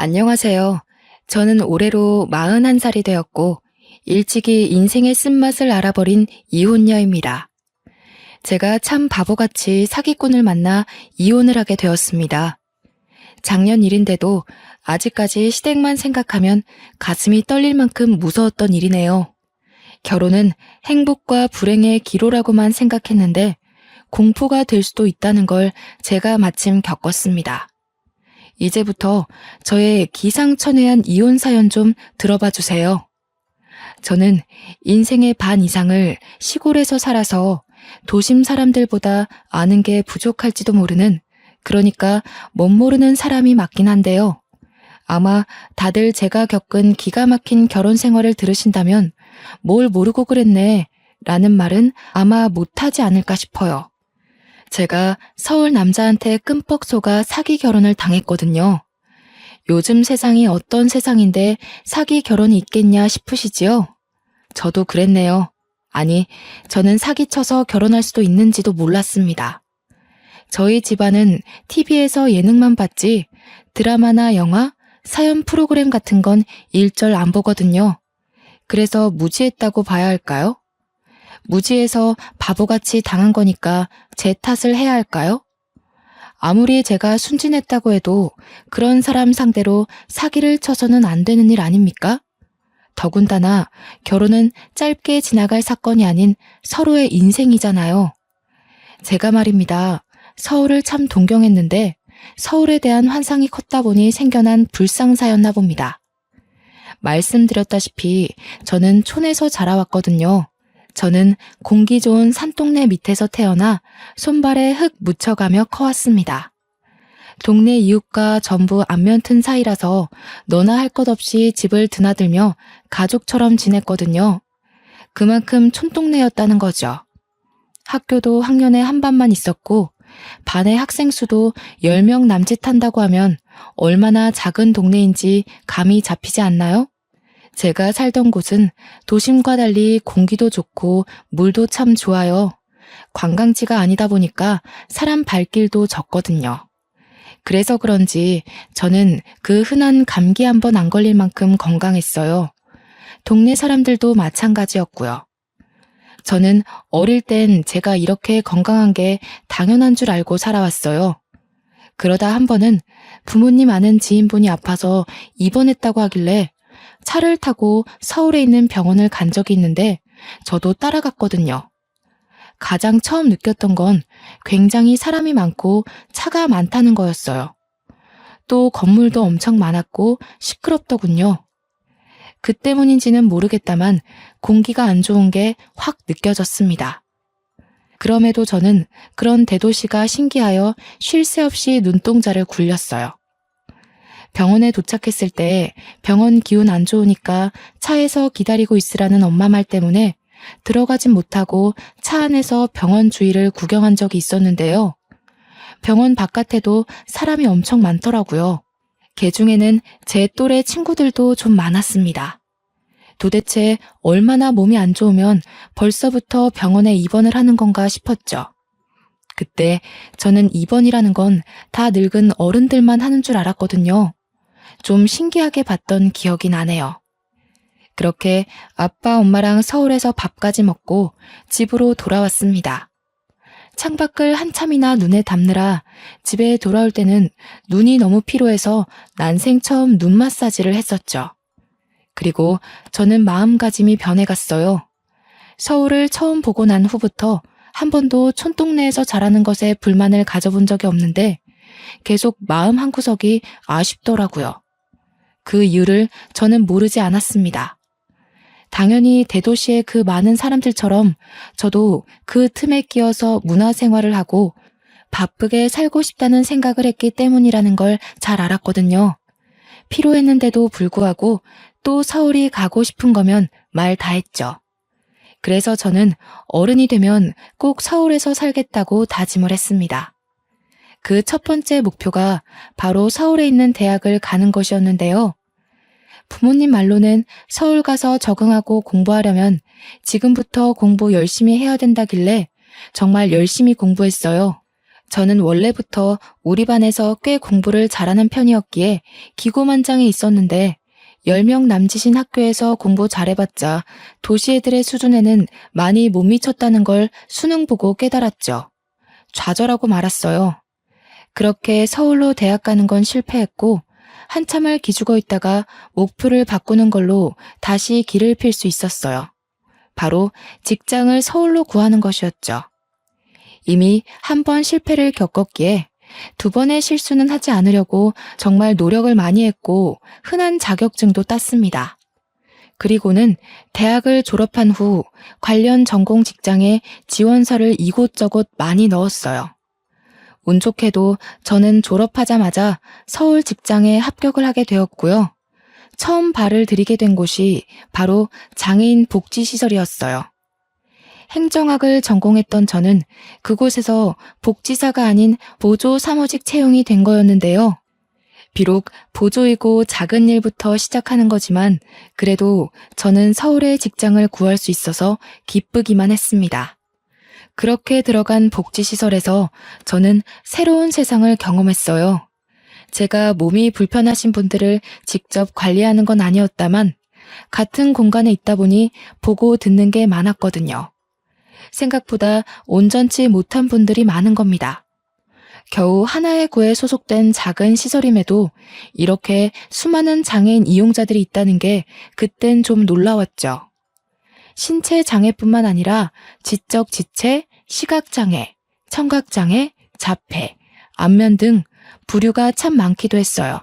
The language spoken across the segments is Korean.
안녕하세요. 저는 올해로 41살이 되었고, 일찍이 인생의 쓴맛을 알아버린 이혼녀입니다. 제가 참 바보같이 사기꾼을 만나 이혼을 하게 되었습니다. 작년 일인데도 아직까지 시댁만 생각하면 가슴이 떨릴 만큼 무서웠던 일이네요. 결혼은 행복과 불행의 기로라고만 생각했는데 공포가 될 수도 있다는 걸 제가 마침 겪었습니다. 이제부터 저의 기상천외한 이혼 사연 좀 들어봐 주세요. 저는 인생의 반 이상을 시골에서 살아서 도심 사람들보다 아는 게 부족할지도 모르는, 그러니까 멋모르는 사람이 맞긴 한데요. 아마 다들 제가 겪은 기가 막힌 결혼 생활을 들으신다면 뭘 모르고 그랬네 라는 말은 아마 못하지 않을까 싶어요. 제가 서울 남자한테 끔뻑 속아 사기 결혼을 당했거든요. 요즘 세상이 어떤 세상인데 사기 결혼이 있겠냐 싶으시지요? 저도 그랬네요. 아니, 저는 사기쳐서 결혼할 수도 있는지도 몰랐습니다. 저희 집안은 TV에서 예능만 봤지 드라마나 영화, 사연 프로그램 같은 건 일절 안 보거든요. 그래서 무지했다고 봐야 할까요? 무지해서 바보같이 당한 거니까 제 탓을 해야 할까요? 아무리 제가 순진했다고 해도 그런 사람 상대로 사기를 쳐서는 안 되는 일 아닙니까? 더군다나 결혼은 짧게 지나갈 사건이 아닌 서로의 인생이잖아요. 제가 말입니다. 서울을 참 동경했는데 서울에 대한 환상이 컸다 보니 생겨난 불상사였나 봅니다. 말씀드렸다시피 저는 촌에서 자라왔거든요. 저는 공기 좋은 산동네 밑에서 태어나 손발에 흙 묻혀가며 커왔습니다. 동네 이웃과 전부 안면 튼 사이라서 너나 할 것 없이 집을 드나들며 가족처럼 지냈거든요. 그만큼 촌동네였다는 거죠. 학교도 학년에 한 반만 있었고 반의 학생 수도 10명 남짓한다고 하면 얼마나 작은 동네인지 감이 잡히지 않나요? 제가 살던 곳은 도심과 달리 공기도 좋고 물도 참 좋아요. 관광지가 아니다 보니까 사람 발길도 적거든요. 그래서 그런지 저는 그 흔한 감기 한 번 안 걸릴 만큼 건강했어요. 동네 사람들도 마찬가지였고요. 저는 어릴 땐 제가 이렇게 건강한 게 당연한 줄 알고 살아왔어요. 그러다 한 번은 부모님 아는 지인분이 아파서 입원했다고 하길래 차를 타고 서울에 있는 병원을 간 적이 있는데 저도 따라갔거든요. 가장 처음 느꼈던 건 굉장히 사람이 많고 차가 많다는 거였어요. 또 건물도 엄청 많았고 시끄럽더군요. 그 때문인지는 모르겠다만 공기가 안 좋은 게 확 느껴졌습니다. 그럼에도 저는 그런 대도시가 신기하여 쉴 새 없이 눈동자를 굴렸어요. 병원에 도착했을 때 병원 기운 안 좋으니까 차에서 기다리고 있으라는 엄마 말 때문에 들어가진 못하고 차 안에서 병원 주위를 구경한 적이 있었는데요. 병원 바깥에도 사람이 엄청 많더라고요. 개 중에는 제 또래 친구들도 좀 많았습니다. 도대체 얼마나 몸이 안 좋으면 벌써부터 병원에 입원을 하는 건가 싶었죠. 그때 저는 입원이라는 건 다 늙은 어른들만 하는 줄 알았거든요. 좀 신기하게 봤던 기억이 나네요. 그렇게 아빠, 엄마랑 서울에서 밥까지 먹고 집으로 돌아왔습니다. 창밖을 한참이나 눈에 담느라 집에 돌아올 때는 눈이 너무 피로해서 난생 처음 눈 마사지를 했었죠. 그리고 저는 마음가짐이 변해갔어요. 서울을 처음 보고 난 후부터 한 번도 촌동네에서 자라는 것에 불만을 가져본 적이 없는데 계속 마음 한구석이 아쉽더라고요. 그 이유를 저는 모르지 않았습니다. 당연히 대도시의 그 많은 사람들처럼 저도 그 틈에 끼어서 문화생활을 하고 바쁘게 살고 싶다는 생각을 했기 때문이라는 걸 잘 알았거든요. 피로했는데도 불구하고 또 서울이 가고 싶은 거면 말 다 했죠. 그래서 저는 어른이 되면 꼭 서울에서 살겠다고 다짐을 했습니다. 그 첫 번째 목표가 바로 서울에 있는 대학을 가는 것이었는데요. 부모님 말로는 서울 가서 적응하고 공부하려면 지금부터 공부 열심히 해야 된다길래 정말 열심히 공부했어요. 저는 원래부터 우리 반에서 꽤 공부를 잘하는 편이었기에 기고만장해 있었는데 10명 남짓인 학교에서 공부 잘해봤자 도시 애들의 수준에는 많이 못 미쳤다는 걸 수능 보고 깨달았죠. 좌절하고 말았어요. 그렇게 서울로 대학 가는 건 실패했고 한참을 기죽어 있다가 목표를 바꾸는 걸로 다시 길을 필 수 있었어요. 바로 직장을 서울로 구하는 것이었죠. 이미 한 번 실패를 겪었기에 두 번의 실수는 하지 않으려고 정말 노력을 많이 했고 흔한 자격증도 땄습니다. 그리고는 대학을 졸업한 후 관련 전공 직장에 지원서를 이곳저곳 많이 넣었어요. 운 좋게도 저는 졸업하자마자 서울 직장에 합격을 하게 되었고요. 처음 발을 들이게 된 곳이 바로 장애인 복지시설이었어요. 행정학을 전공했던 저는 그곳에서 복지사가 아닌 보조 사무직 채용이 된 거였는데요. 비록 보조이고 작은 일부터 시작하는 거지만 그래도 저는 서울에 직장을 구할 수 있어서 기쁘기만 했습니다. 그렇게 들어간 복지시설에서 저는 새로운 세상을 경험했어요. 제가 몸이 불편하신 분들을 직접 관리하는 건 아니었다만 같은 공간에 있다 보니 보고 듣는 게 많았거든요. 생각보다 온전치 못한 분들이 많은 겁니다. 겨우 하나의 구에 소속된 작은 시설임에도 이렇게 수많은 장애인 이용자들이 있다는 게 그땐 좀 놀라웠죠. 신체 장애뿐만 아니라 지적 지체, 시각장애, 청각장애, 자폐, 안면 등 부류가 참 많기도 했어요.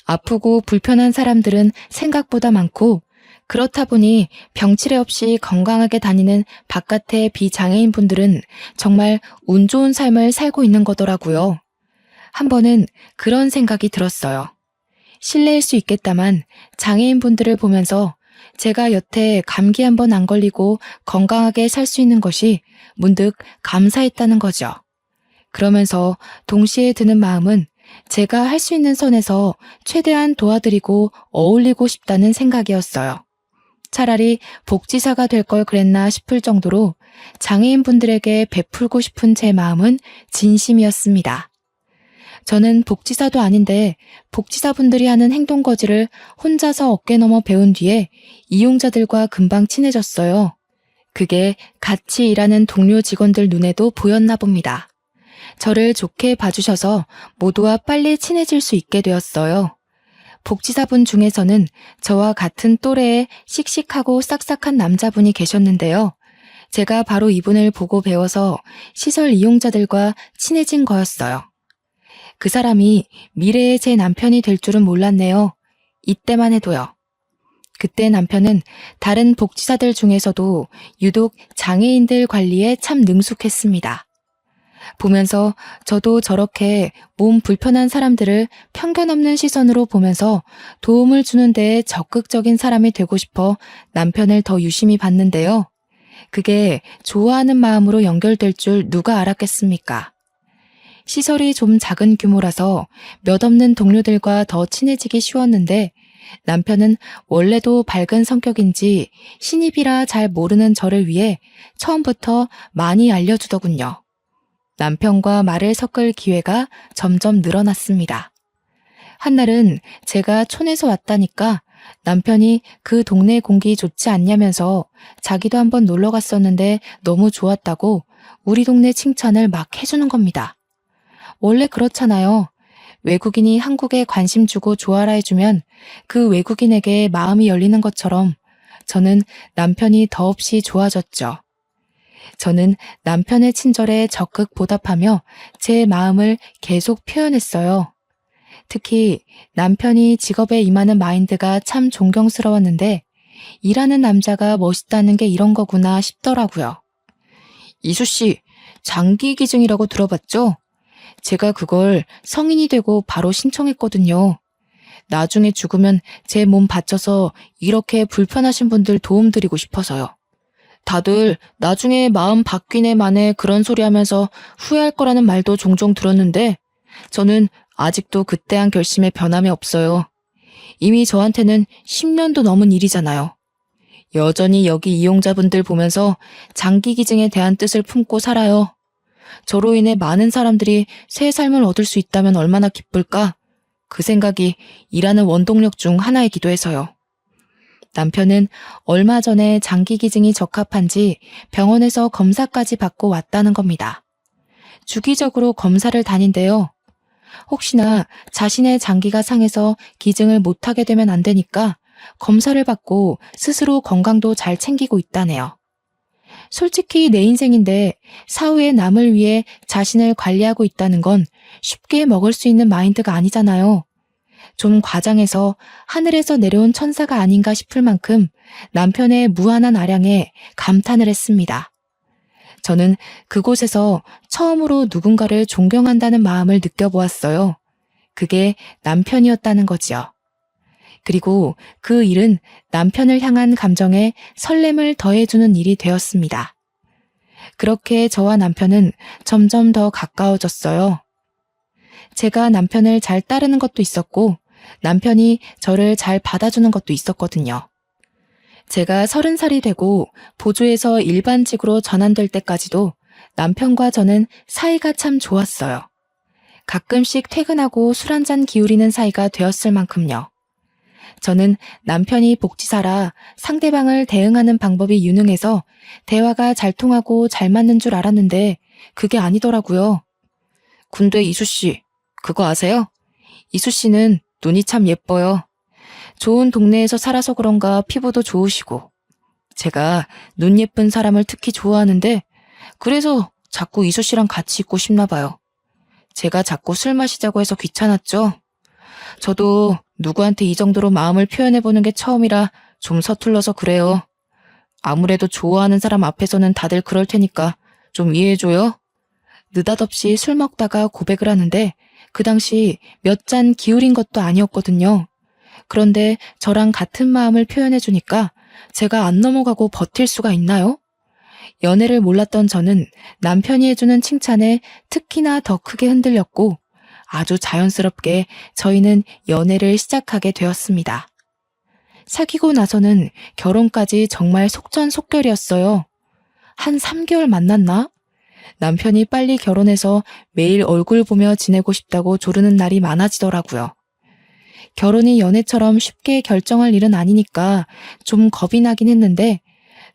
아프고 불편한 사람들은 생각보다 많고 그렇다 보니 병치레 없이 건강하게 다니는 바깥의 비장애인 분들은 정말 운 좋은 삶을 살고 있는 거더라고요. 한 번은 그런 생각이 들었어요. 실례일 수 있겠다만 장애인 분들을 보면서 제가 여태 감기 한 번 안 걸리고 건강하게 살 수 있는 것이 문득 감사했다는 거죠. 그러면서 동시에 드는 마음은 제가 할 수 있는 선에서 최대한 도와드리고 어울리고 싶다는 생각이었어요. 차라리 복지사가 될 걸 그랬나 싶을 정도로 장애인분들에게 베풀고 싶은 제 마음은 진심이었습니다. 저는 복지사도 아닌데 복지사분들이 하는 행동거지를 혼자서 어깨 넘어 배운 뒤에 이용자들과 금방 친해졌어요. 그게 같이 일하는 동료 직원들 눈에도 보였나 봅니다. 저를 좋게 봐주셔서 모두와 빨리 친해질 수 있게 되었어요. 복지사분 중에서는 저와 같은 또래의 씩씩하고 싹싹한 남자분이 계셨는데요. 제가 바로 이분을 보고 배워서 시설 이용자들과 친해진 거였어요. 그 사람이 미래의 제 남편이 될 줄은 몰랐네요. 이때만 해도요. 그때 남편은 다른 복지사들 중에서도 유독 장애인들 관리에 참 능숙했습니다. 보면서 저도 저렇게 몸 불편한 사람들을 편견 없는 시선으로 보면서 도움을 주는 데에 적극적인 사람이 되고 싶어 남편을 더 유심히 봤는데요. 그게 좋아하는 마음으로 연결될 줄 누가 알았겠습니까? 시설이 좀 작은 규모라서 몇 없는 동료들과 더 친해지기 쉬웠는데 남편은 원래도 밝은 성격인지 신입이라 잘 모르는 저를 위해 처음부터 많이 알려주더군요. 남편과 말을 섞을 기회가 점점 늘어났습니다. 한날은 제가 촌에서 왔다니까 남편이 그 동네 공기 좋지 않냐면서 자기도 한번 놀러 갔었는데 너무 좋았다고 우리 동네 칭찬을 막 해주는 겁니다. 원래 그렇잖아요. 외국인이 한국에 관심 주고 좋아라 해주면 그 외국인에게 마음이 열리는 것처럼 저는 남편이 더없이 좋아졌죠. 저는 남편의 친절에 적극 보답하며 제 마음을 계속 표현했어요. 특히 남편이 직업에 임하는 마인드가 참 존경스러웠는데 일하는 남자가 멋있다는 게 이런 거구나 싶더라고요. 이수씨, 장기기증이라고 들어봤죠? 제가 그걸 성인이 되고 바로 신청했거든요. 나중에 죽으면 제 몸 바쳐서 이렇게 불편하신 분들 도움드리고 싶어서요. 다들 나중에 마음 바뀌네 마네 그런 소리 하면서 후회할 거라는 말도 종종 들었는데 저는 아직도 그때 한 결심에 변함이 없어요. 이미 저한테는 10년도 넘은 일이잖아요. 여전히 여기 이용자분들 보면서 장기기증에 대한 뜻을 품고 살아요. 저로 인해 많은 사람들이 새 삶을 얻을 수 있다면 얼마나 기쁠까? 그 생각이 일하는 원동력 중 하나이기도 해서요. 남편은 얼마 전에 장기 기증이 적합한지 병원에서 검사까지 받고 왔다는 겁니다. 주기적으로 검사를 다닌대요. 혹시나 자신의 장기가 상해서 기증을 못하게 되면 안 되니까 검사를 받고 스스로 건강도 잘 챙기고 있다네요. 솔직히 내 인생인데 사후에 남을 위해 자신을 관리하고 있다는 건 쉽게 먹을 수 있는 마인드가 아니잖아요. 좀 과장해서 하늘에서 내려온 천사가 아닌가 싶을 만큼 남편의 무한한 아량에 감탄을 했습니다. 저는 그곳에서 처음으로 누군가를 존경한다는 마음을 느껴보았어요. 그게 남편이었다는 거지요. 그리고 그 일은 남편을 향한 감정에 설렘을 더해주는 일이 되었습니다. 그렇게 저와 남편은 점점 더 가까워졌어요. 제가 남편을 잘 따르는 것도 있었고 남편이 저를 잘 받아주는 것도 있었거든요. 제가 30살이 되고 보조에서 일반직으로 전환될 때까지도 남편과 저는 사이가 참 좋았어요. 가끔씩 퇴근하고 술 한잔 기울이는 사이가 되었을 만큼요. 저는 남편이 복지사라 상대방을 대응하는 방법이 유능해서 대화가 잘 통하고 잘 맞는 줄 알았는데 그게 아니더라고요. 근데 이수씨, 그거 아세요? 이수씨는 눈이 참 예뻐요. 좋은 동네에서 살아서 그런가 피부도 좋으시고. 제가 눈 예쁜 사람을 특히 좋아하는데 그래서 자꾸 이수씨랑 같이 있고 싶나 봐요. 제가 자꾸 술 마시자고 해서 귀찮았죠. 저도 누구한테 이 정도로 마음을 표현해보는 게 처음이라 좀 서툴러서 그래요. 아무래도 좋아하는 사람 앞에서는 다들 그럴 테니까 좀 이해해줘요. 느닷없이 술 먹다가 고백을 하는데 그 당시 몇 잔 기울인 것도 아니었거든요. 그런데 저랑 같은 마음을 표현해주니까 제가 안 넘어가고 버틸 수가 있나요? 연애를 몰랐던 저는 남편이 해주는 칭찬에 특히나 더 크게 흔들렸고 아주 자연스럽게 저희는 연애를 시작하게 되었습니다. 사귀고 나서는 결혼까지 정말 속전속결이었어요. 한 3개월 만났나? 남편이 빨리 결혼해서 매일 얼굴 보며 지내고 싶다고 조르는 날이 많아지더라고요. 결혼이 연애처럼 쉽게 결정할 일은 아니니까 좀 겁이 나긴 했는데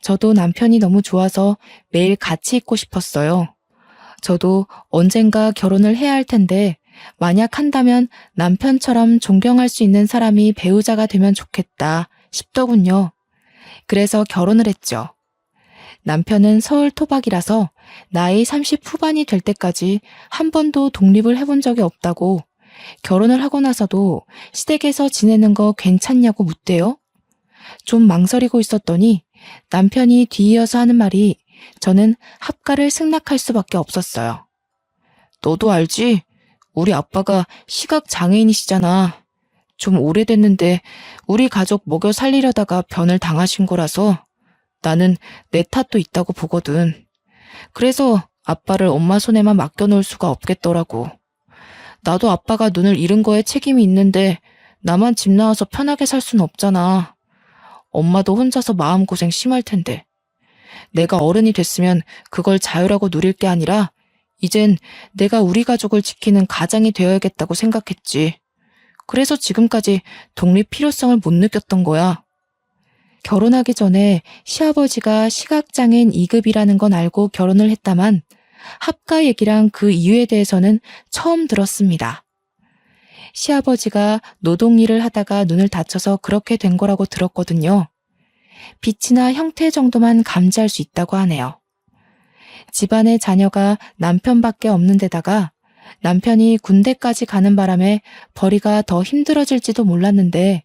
저도 남편이 너무 좋아서 매일 같이 있고 싶었어요. 저도 언젠가 결혼을 해야 할 텐데 만약 한다면 남편처럼 존경할 수 있는 사람이 배우자가 되면 좋겠다 싶더군요. 그래서 결혼을 했죠. 남편은 서울 토박이라서 나이 30 후반이 될 때까지 한 번도 독립을 해본 적이 없다고 결혼을 하고 나서도 시댁에서 지내는 거 괜찮냐고 묻대요. 좀 망설이고 있었더니 남편이 뒤이어서 하는 말이 저는 합가를 승낙할 수밖에 없었어요. 너도 알지? 우리 아빠가 시각장애인이시잖아. 좀 오래됐는데 우리 가족 먹여 살리려다가 변을 당하신 거라서 나는 내 탓도 있다고 보거든. 그래서 아빠를 엄마 손에만 맡겨놓을 수가 없겠더라고. 나도 아빠가 눈을 잃은 거에 책임이 있는데 나만 집 나와서 편하게 살 수는 없잖아. 엄마도 혼자서 마음고생 심할 텐데. 내가 어른이 됐으면 그걸 자유라고 누릴 게 아니라 이젠 내가 우리 가족을 지키는 가장이 되어야겠다고 생각했지. 그래서 지금까지 독립 필요성을 못 느꼈던 거야. 결혼하기 전에 시아버지가 시각장애인 2급이라는 건 알고 결혼을 했다만 합가 얘기랑 그 이유에 대해서는 처음 들었습니다. 시아버지가 노동일을 하다가 눈을 다쳐서 그렇게 된 거라고 들었거든요. 빛이나 형태 정도만 감지할 수 있다고 하네요. 집안에 자녀가 남편밖에 없는 데다가 남편이 군대까지 가는 바람에 벌이가 더 힘들어질지도 몰랐는데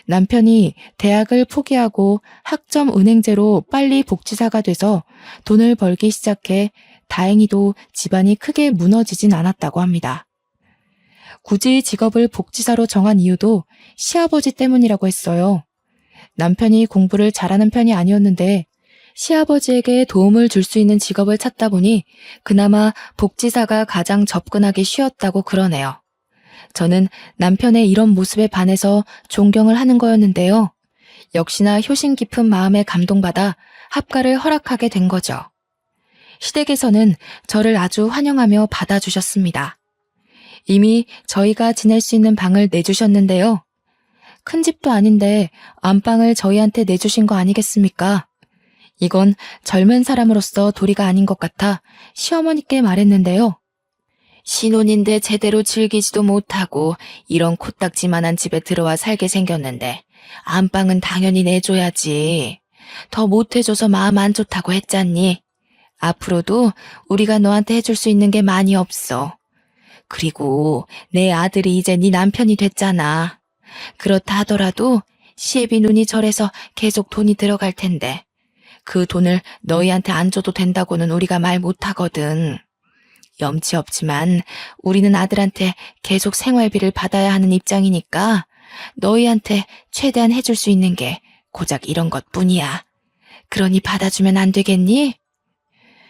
남편이 대학을 포기하고 학점 은행제로 빨리 복지사가 돼서 돈을 벌기 시작해 다행히도 집안이 크게 무너지진 않았다고 합니다. 굳이 직업을 복지사로 정한 이유도 시아버지 때문이라고 했어요. 남편이 공부를 잘하는 편이 아니었는데 시아버지에게 도움을 줄 수 있는 직업을 찾다 보니 그나마 복지사가 가장 접근하기 쉬웠다고 그러네요. 저는 남편의 이런 모습에 반해서 존경을 하는 거였는데요. 역시나 효심 깊은 마음에 감동받아 합가를 허락하게 된 거죠. 시댁에서는 저를 아주 환영하며 받아주셨습니다. 이미 저희가 지낼 수 있는 방을 내주셨는데요. 큰 집도 아닌데 안방을 저희한테 내주신 거 아니겠습니까? 이건 젊은 사람으로서 도리가 아닌 것 같아 시어머니께 말했는데요. 신혼인데 제대로 즐기지도 못하고 이런 코딱지만한 집에 들어와 살게 생겼는데 안방은 당연히 내줘야지. 더 못해줘서 마음 안 좋다고 했잖니. 앞으로도 우리가 너한테 해줄 수 있는 게 많이 없어. 그리고 내 아들이 이제 네 남편이 됐잖아. 그렇다 하더라도 시애비 눈이 절해서 계속 돈이 들어갈 텐데 그 돈을 너희한테 안 줘도 된다고는 우리가 말 못하거든. 염치 없지만 우리는 아들한테 계속 생활비를 받아야 하는 입장이니까 너희한테 최대한 해줄 수 있는 게 고작 이런 것뿐이야. 그러니 받아주면 안 되겠니?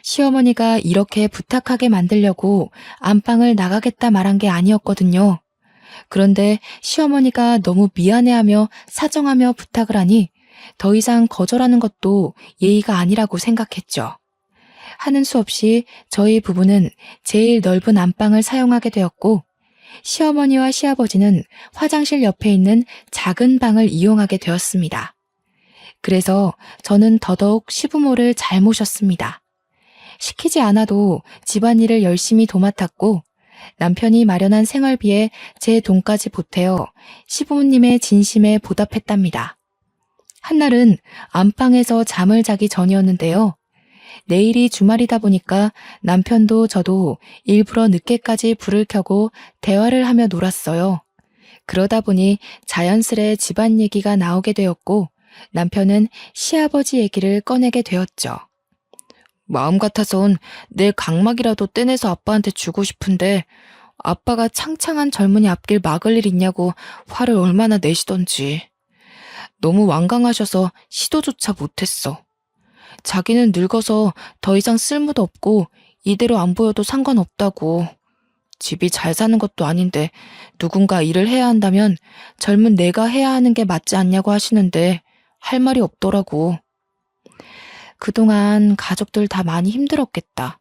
시어머니가 이렇게 부탁하게 만들려고 안방을 나가겠다 말한 게 아니었거든요. 그런데 시어머니가 너무 미안해하며 사정하며 부탁을 하니 더 이상 거절하는 것도 예의가 아니라고 생각했죠. 하는 수 없이 저희 부부는 제일 넓은 안방을 사용하게 되었고 시어머니와 시아버지는 화장실 옆에 있는 작은 방을 이용하게 되었습니다. 그래서 저는 더더욱 시부모를 잘 모셨습니다. 시키지 않아도 집안일을 열심히 도맡았고 남편이 마련한 생활비에 제 돈까지 보태어 시부모님의 진심에 보답했답니다. 한날은 안방에서 잠을 자기 전이었는데요. 내일이 주말이다 보니까 남편도 저도 일부러 늦게까지 불을 켜고 대화를 하며 놀았어요. 그러다 보니 자연스레 집안 얘기가 나오게 되었고 남편은 시아버지 얘기를 꺼내게 되었죠. 마음 같아선 내 각막이라도 떼내서 아빠한테 주고 싶은데 아빠가 창창한 젊은이 앞길 막을 일 있냐고 화를 얼마나 내시던지. 너무 완강하셔서 시도조차 못했어. 자기는 늙어서 더 이상 쓸모도 없고 이대로 안 보여도 상관없다고. 집이 잘 사는 것도 아닌데 누군가 일을 해야 한다면 젊은 내가 해야 하는 게 맞지 않냐고 하시는데 할 말이 없더라고. 그동안 가족들 다 많이 힘들었겠다.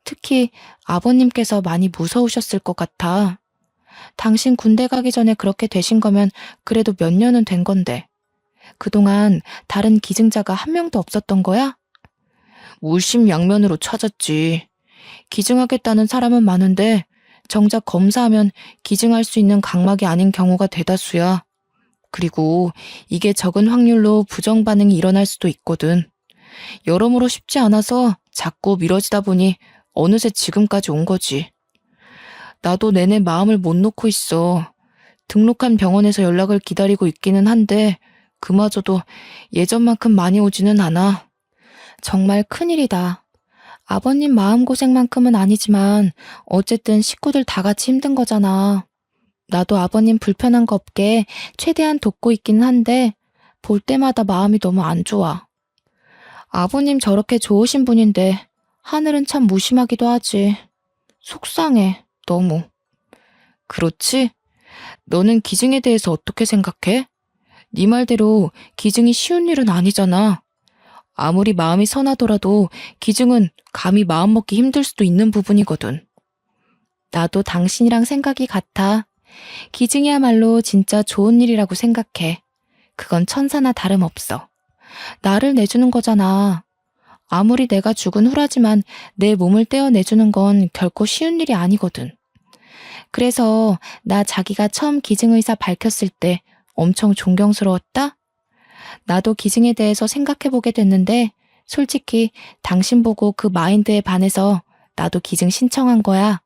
특히 아버님께서 많이 무서우셨을 것 같아. 당신 군대 가기 전에 그렇게 되신 거면 그래도 몇 년은 된 건데. 그동안 다른 기증자가 한 명도 없었던 거야? 물심양면으로 찾았지. 기증하겠다는 사람은 많은데 정작 검사하면 기증할 수 있는 각막이 아닌 경우가 대다수야. 그리고 이게 적은 확률로 부정 반응이 일어날 수도 있거든. 여러모로 쉽지 않아서 자꾸 미뤄지다 보니 어느새 지금까지 온 거지. 나도 내내 마음을 못 놓고 있어. 등록한 병원에서 연락을 기다리고 있기는 한데 그마저도 예전만큼 많이 오지는 않아. 정말 큰일이다. 아버님 마음고생만큼은 아니지만 어쨌든 식구들 다 같이 힘든 거잖아. 나도 아버님 불편한 거 없게 최대한 돕고 있기는 한데 볼 때마다 마음이 너무 안 좋아. 아버님 저렇게 좋으신 분인데 하늘은 참 무심하기도 하지. 속상해, 너무. 그렇지? 너는 기증에 대해서 어떻게 생각해? 네 말대로 기증이 쉬운 일은 아니잖아. 아무리 마음이 선하더라도 기증은 감히 마음먹기 힘들 수도 있는 부분이거든. 나도 당신이랑 생각이 같아. 기증이야말로 진짜 좋은 일이라고 생각해. 그건 천사나 다름없어. 나를 내주는 거잖아. 아무리 내가 죽은 후라지만 내 몸을 떼어내주는 건 결코 쉬운 일이 아니거든. 그래서 나 자기가 처음 기증의사 밝혔을 때 엄청 존경스러웠다? 나도 기증에 대해서 생각해보게 됐는데 솔직히 당신 보고 그 마인드에 반해서 나도 기증 신청한 거야.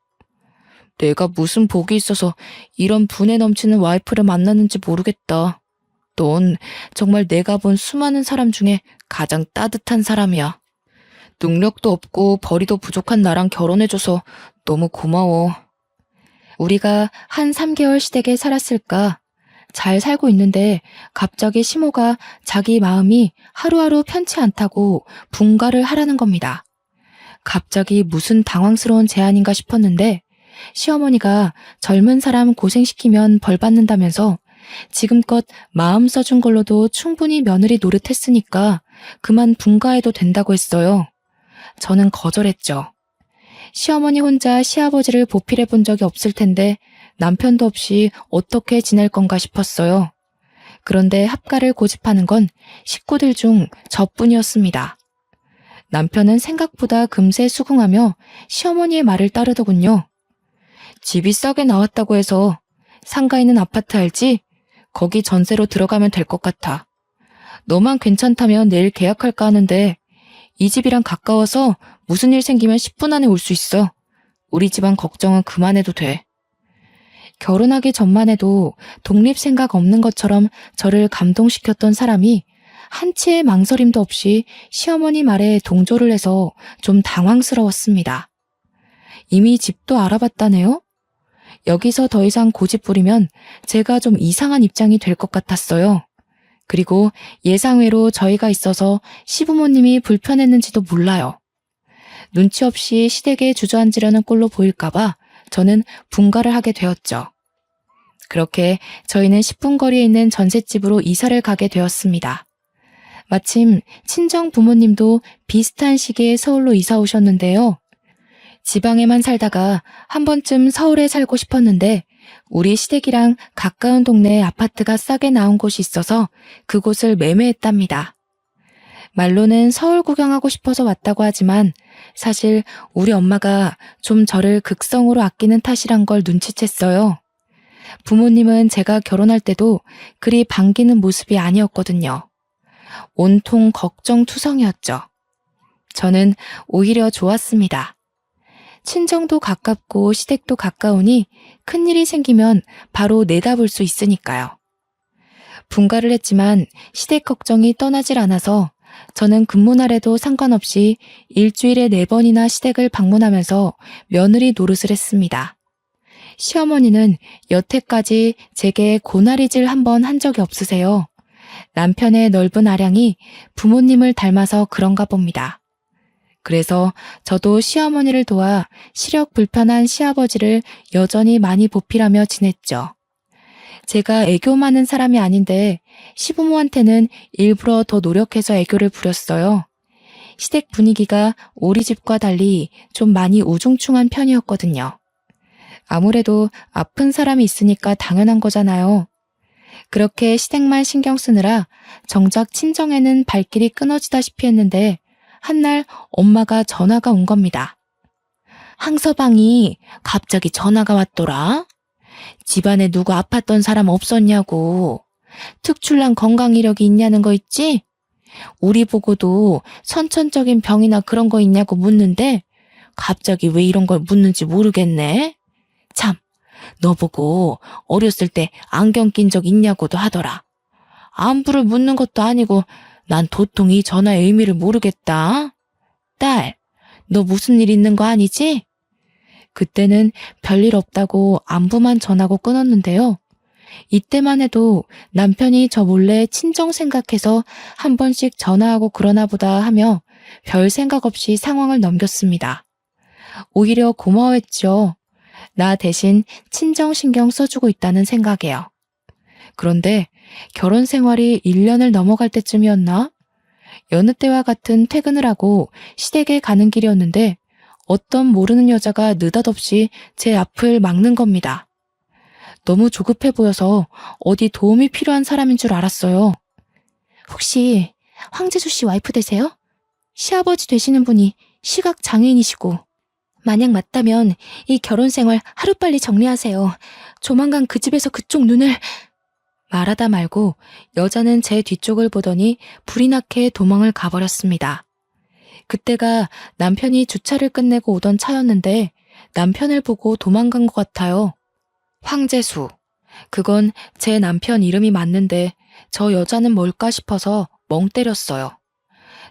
내가 무슨 복이 있어서 이런 분에 넘치는 와이프를 만났는지 모르겠다. 넌 정말 내가 본 수많은 사람 중에 가장 따뜻한 사람이야. 능력도 없고 벌이도 부족한 나랑 결혼해줘서 너무 고마워. 우리가 한 3개월 시댁에 살았을까? 잘 살고 있는데 갑자기 시모가 자기 마음이 하루하루 편치 않다고 분가를 하라는 겁니다. 갑자기 무슨 당황스러운 제안인가 싶었는데 시어머니가 젊은 사람 고생시키면 벌 받는다면서 지금껏 마음 써준 걸로도 충분히 며느리 노릇했으니까 그만 분가해도 된다고 했어요. 저는 거절했죠. 시어머니 혼자 시아버지를 보필해 본 적이 없을 텐데 남편도 없이 어떻게 지낼 건가 싶었어요. 그런데 합가를 고집하는 건 식구들 중 저뿐이었습니다. 남편은 생각보다 금세 수긍하며 시어머니의 말을 따르더군요. 집이 싸게 나왔다고 해서 상가 있는 아파트 알지? 거기 전세로 들어가면 될 것 같아. 너만 괜찮다면 내일 계약할까 하는데 이 집이랑 가까워서 무슨 일 생기면 10분 안에 올 수 있어. 우리 집안 걱정은 그만해도 돼. 결혼하기 전만 해도 독립 생각 없는 것처럼 저를 감동시켰던 사람이 한치의 망설임도 없이 시어머니 말에 동조를 해서 좀 당황스러웠습니다. 이미 집도 알아봤다네요? 여기서 더 이상 고집 부리면 제가 좀 이상한 입장이 될 것 같았어요. 그리고 예상외로 저희가 있어서 시부모님이 불편했는지도 몰라요. 눈치 없이 시댁에 주저앉으려는 꼴로 보일까봐 저는 분가를 하게 되었죠. 그렇게 저희는 10분 거리에 있는 전셋집으로 이사를 가게 되었습니다. 마침 친정 부모님도 비슷한 시기에 서울로 이사 오셨는데요. 지방에만 살다가 한 번쯤 서울에 살고 싶었는데 우리 시댁이랑 가까운 동네에 아파트가 싸게 나온 곳이 있어서 그곳을 매매했답니다. 말로는 서울 구경하고 싶어서 왔다고 하지만 사실 우리 엄마가 좀 저를 극성으로 아끼는 탓이란 걸 눈치챘어요. 부모님은 제가 결혼할 때도 그리 반기는 모습이 아니었거든요. 온통 걱정투성이었죠. 저는 오히려 좋았습니다. 친정도 가깝고 시댁도 가까우니 큰일이 생기면 바로 내다볼 수 있으니까요. 분가를 했지만 시댁 걱정이 떠나질 않아서 저는 근무날에도 상관없이 일주일에 4번이나 시댁을 방문하면서 며느리 노릇을 했습니다. 시어머니는 여태까지 제게 고나리질 한 번 한 적이 없으세요. 남편의 넓은 아량이 부모님을 닮아서 그런가 봅니다. 그래서 저도 시어머니를 도와 시력 불편한 시아버지를 여전히 많이 보필하며 지냈죠. 제가 애교 많은 사람이 아닌데 시부모한테는 일부러 더 노력해서 애교를 부렸어요. 시댁 분위기가 우리 집과 달리 좀 많이 우중충한 편이었거든요. 아무래도 아픈 사람이 있으니까 당연한 거잖아요. 그렇게 시댁만 신경 쓰느라 정작 친정에는 발길이 끊어지다시피 했는데 한날 엄마가 전화가 온 겁니다. 항서방이 갑자기 전화가 왔더라. 집안에 누구 아팠던 사람 없었냐고. 특출난 건강 이력이 있냐는 거 있지? 우리 보고도 선천적인 병이나 그런 거 있냐고 묻는데 갑자기 왜 이런 걸 묻는지 모르겠네. 참, 너 보고 어렸을 때 안경 낀 적 있냐고도 하더라. 안부를 묻는 것도 아니고 난 도통 이 전화의 의미를 모르겠다. 딸, 너 무슨 일 있는 거 아니지? 그때는 별일 없다고 안부만 전하고 끊었는데요. 이때만 해도 남편이 저 몰래 친정 생각해서 한 번씩 전화하고 그러나 보다 하며 별 생각 없이 상황을 넘겼습니다. 오히려 고마워했죠. 나 대신 친정 신경 써주고 있다는 생각에요. 그런데 결혼 생활이 1년을 넘어갈 때쯤이었나? 여느 때와 같은 퇴근을 하고 시댁에 가는 길이었는데 어떤 모르는 여자가 느닷없이 제 앞을 막는 겁니다. 너무 조급해 보여서 어디 도움이 필요한 사람인 줄 알았어요. 혹시 황재수 씨 와이프 되세요? 시아버지 되시는 분이 시각 장애인이시고 만약 맞다면 이 결혼 생활 하루빨리 정리하세요. 조만간 그 집에서 그쪽 눈을... 말하다 말고 여자는 제 뒤쪽을 보더니 불이 나게 도망을 가버렸습니다. 그때가 남편이 주차를 끝내고 오던 차였는데 남편을 보고 도망간 것 같아요. 황재수. 그건 제 남편 이름이 맞는데 저 여자는 뭘까 싶어서 멍 때렸어요.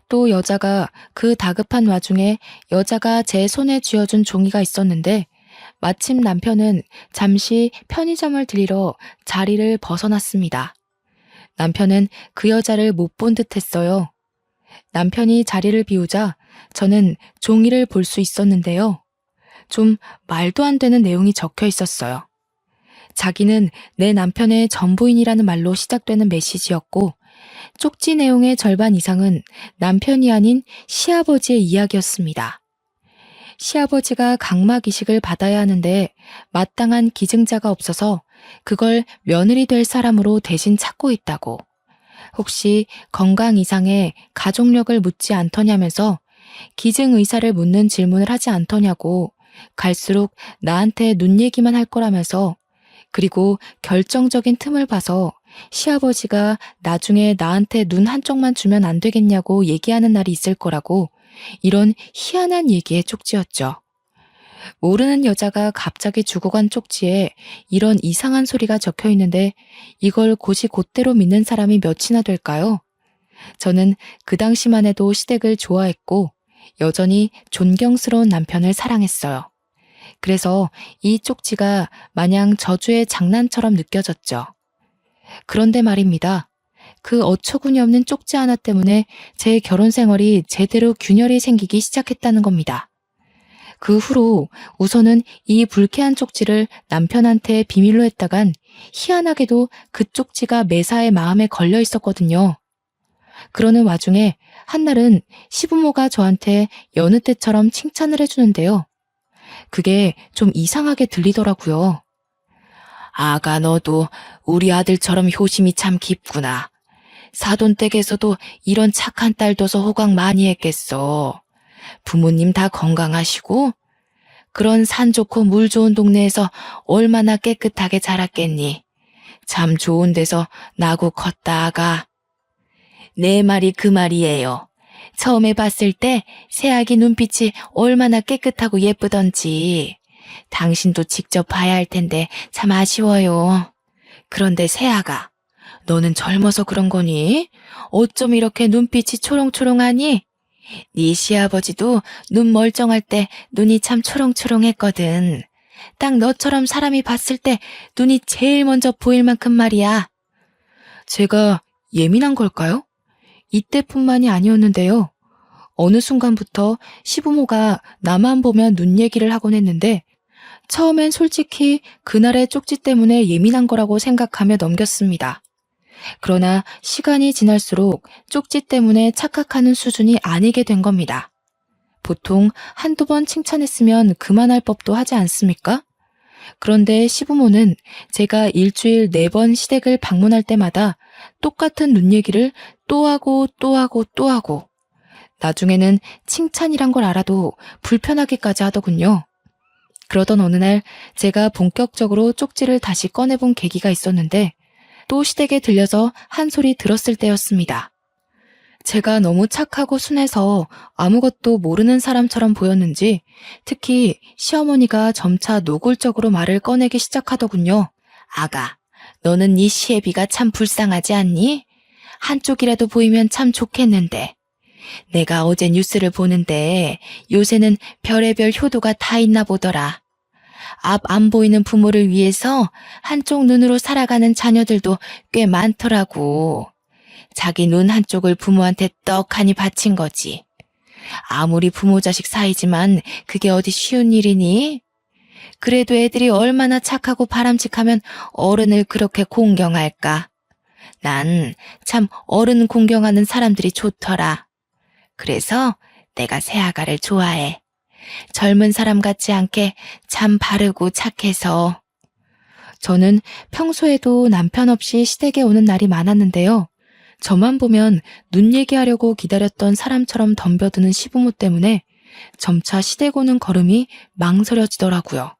또 여자가 그 다급한 와중에 여자가 제 손에 쥐어준 종이가 있었는데 마침 남편은 잠시 편의점을 들리러 자리를 벗어났습니다. 남편은 그 여자를 못 본 듯 했어요. 남편이 자리를 비우자 저는 종이를 볼 수 있었는데요. 좀 말도 안 되는 내용이 적혀 있었어요. 자기는 내 남편의 전부인이라는 말로 시작되는 메시지였고 쪽지 내용의 절반 이상은 남편이 아닌 시아버지의 이야기였습니다. 시아버지가 각막 이식을 받아야 하는데 마땅한 기증자가 없어서 그걸 며느리 될 사람으로 대신 찾고 있다고. 혹시 건강 이상에 가족력을 묻지 않더냐면서 기증 의사를 묻는 질문을 하지 않더냐고 갈수록 나한테 눈 얘기만 할 거라면서 그리고 결정적인 틈을 봐서 시아버지가 나중에 나한테 눈 한쪽만 주면 안 되겠냐고 얘기하는 날이 있을 거라고 이런 희한한 얘기의 쪽지였죠. 모르는 여자가 갑자기 주고 간 쪽지에 이런 이상한 소리가 적혀 있는데 이걸 곧이곧대로 믿는 사람이 몇이나 될까요? 저는 그 당시만 해도 시댁을 좋아했고 여전히 존경스러운 남편을 사랑했어요. 그래서 이 쪽지가 마냥 저주의 장난처럼 느껴졌죠. 그런데 말입니다. 그 어처구니 없는 쪽지 하나 때문에 제 결혼 생활이 제대로 균열이 생기기 시작했다는 겁니다. 그 후로 우선은 이 불쾌한 쪽지를 남편한테 비밀로 했다간 희한하게도 그 쪽지가 매사에 마음에 걸려 있었거든요. 그러는 와중에 한날은 시부모가 저한테 여느 때처럼 칭찬을 해주는데요. 그게 좀 이상하게 들리더라고요. 아가 너도 우리 아들처럼 효심이 참 깊구나. 사돈댁에서도 이런 착한 딸 둬서 호강 많이 했겠어. 부모님 다 건강하시고 그런 산 좋고 물 좋은 동네에서 얼마나 깨끗하게 자랐겠니. 참 좋은 데서 나고 컸다 아가. 내 말이 그 말이에요. 처음에 봤을 때 새아기 눈빛이 얼마나 깨끗하고 예쁘던지. 당신도 직접 봐야 할 텐데 참 아쉬워요. 그런데 새아가, 너는 젊어서 그런 거니? 어쩜 이렇게 눈빛이 초롱초롱하니? 네 시아버지도 눈 멀쩡할 때 눈이 참 초롱초롱했거든. 딱 너처럼 사람이 봤을 때 눈이 제일 먼저 보일 만큼 말이야. 제가 예민한 걸까요? 이때뿐만이 아니었는데요. 어느 순간부터 시부모가 나만 보면 눈 얘기를 하곤 했는데 처음엔 솔직히 그날의 쪽지 때문에 예민한 거라고 생각하며 넘겼습니다. 그러나 시간이 지날수록 쪽지 때문에 착각하는 수준이 아니게 된 겁니다. 보통 한두 번 칭찬했으면 그만할 법도 하지 않습니까? 그런데 시부모는 제가 일주일 4번 시댁을 방문할 때마다 똑같은 눈 얘기를 또 하고 또 하고 또 하고 나중에는 칭찬이란 걸 알아도 불편하게까지 하더군요. 그러던 어느 날 제가 본격적으로 쪽지를 다시 꺼내본 계기가 있었는데 또 시댁에 들려서 한 소리 들었을 때였습니다. 제가 너무 착하고 순해서 아무것도 모르는 사람처럼 보였는지 특히 시어머니가 점차 노골적으로 말을 꺼내기 시작하더군요. 아가, 너는 네 시애비가 참 불쌍하지 않니? 한쪽이라도 보이면 참 좋겠는데. 내가 어제 뉴스를 보는데 요새는 별의별 효도가 다 있나 보더라. 앞 안 보이는 부모를 위해서 한쪽 눈으로 살아가는 자녀들도 꽤 많더라고. 자기 눈 한쪽을 부모한테 떡하니 바친 거지. 아무리 부모 자식 사이지만 그게 어디 쉬운 일이니? 그래도 애들이 얼마나 착하고 바람직하면 어른을 그렇게 공경할까? 난 참 어른 공경하는 사람들이 좋더라. 그래서 내가 새아가를 좋아해. 젊은 사람 같지 않게 참 바르고 착해서. 저는 평소에도 남편 없이 시댁에 오는 날이 많았는데요. 저만 보면 눈 얘기하려고 기다렸던 사람처럼 덤벼드는 시부모 때문에 점차 시댁 오는 걸음이 망설여지더라고요.